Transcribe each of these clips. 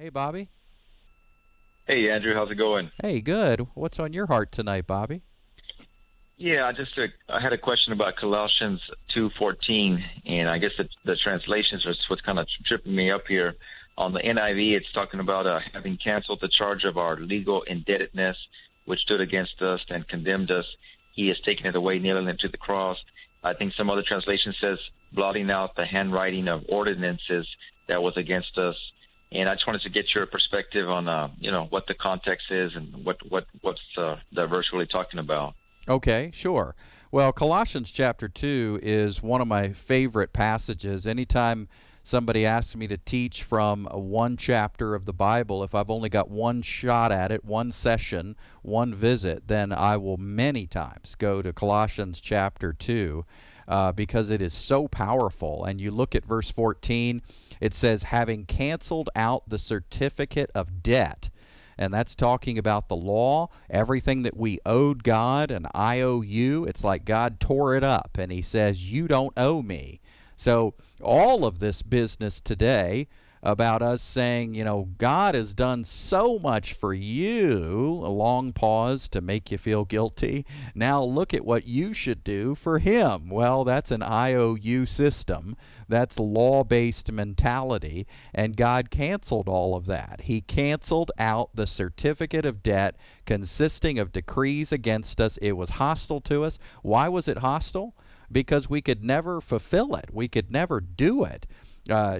Hey, Bobby. Hey Andrew, how's it going? Hey, good. What's on your heart tonight, Bobby? Yeah, I had a question about Colossians 2:14, and I guess the translations are what's kind of tripping me up here. On the NIV, it's talking about having canceled the charge of our legal indebtedness, which stood against us and condemned us. He has taken it away, nailing it to the cross. I think some other translation says blotting out the handwriting of ordinances that was against us. And I just wanted to get your perspective on, what the context is and what's the verse really talking about. Okay, sure. Well, Colossians chapter 2 is one of my favorite passages. Anytime somebody asks me to teach from one chapter of the Bible, if I've only got one shot at it, one session, one visit, then I will many times go to Colossians chapter 2 because it is so powerful. And you look at verse 14, it says, having canceled out the certificate of debt. And that's talking about the law, everything that we owed God, and I owe you. It's like God tore it up, and he says, you don't owe me. So all of this business today about us saying, God has done so much for you, a long pause to make you feel guilty. Now look at what you should do for him. Well, that's an IOU system. That's law-based mentality, and God canceled all of that. He canceled out the certificate of debt consisting of decrees against us. It was hostile to us. Why was it hostile? Because we could never fulfill it. We could never do it.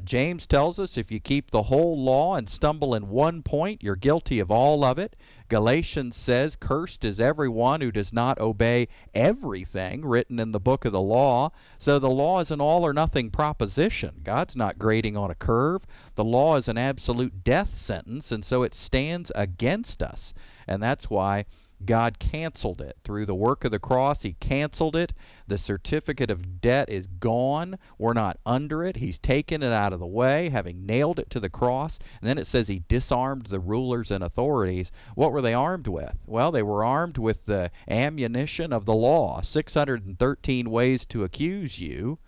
James tells us if you keep the whole law and stumble in one point, you're guilty of all of it. Galatians says, cursed is everyone who does not obey everything written in the book of the law. So the law is an all or nothing proposition. God's not grading on a curve. The law is an absolute death sentence, and so it stands against us. And that's why God canceled it. Through the work of the cross, he canceled it. The certificate of debt is gone. We're not under it. He's taken it out of the way, having nailed it to the cross. And then it says he disarmed the rulers and authorities. What were they armed with? Well, they were armed with the ammunition of the law, 613 ways to accuse you.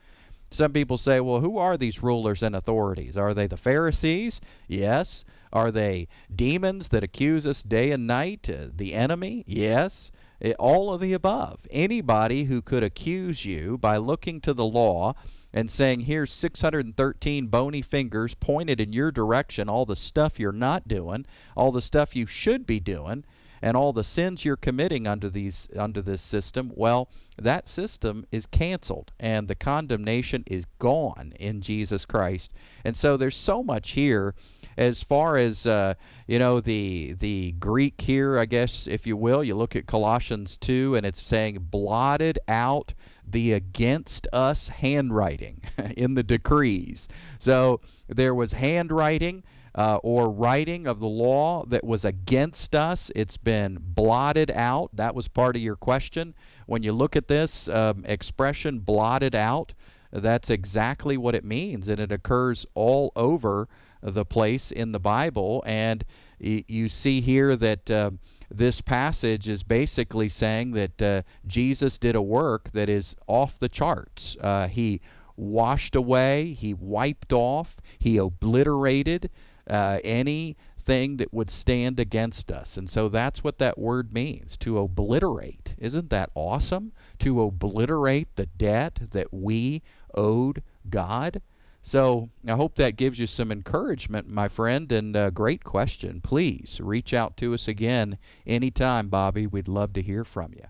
Some people say, well, who are these rulers and authorities? Are they the Pharisees? Yes. Are they demons that accuse us day and night? The enemy? Yes. All of the above. Anybody who could accuse you by looking to the law and saying, here's 613 bony fingers pointed in your direction, all the stuff you're not doing, all the stuff you should be doing, and all the sins you're committing under this system, well, that system is canceled, and the condemnation is gone in Jesus Christ. And so there's so much here as far as the Greek here, I guess, if you will. You look at Colossians 2, and it's saying blotted out the against us handwriting in the decrees. So there was handwriting or writing of the law that was against us. It's been blotted out. That was part of your question. When you look at this expression, blotted out, that's exactly what it means, and it occurs all over the place in the Bible. And you see here that this passage is basically saying that Jesus did a work that is off the charts. He washed away, he wiped off, he obliterated anything that would stand against us. And so that's what that word means, to obliterate. Isn't that awesome? To obliterate the debt that we owed God. So I hope that gives you some encouragement, my friend, and great question. Please reach out to us again anytime, Bobby. We'd love to hear from you.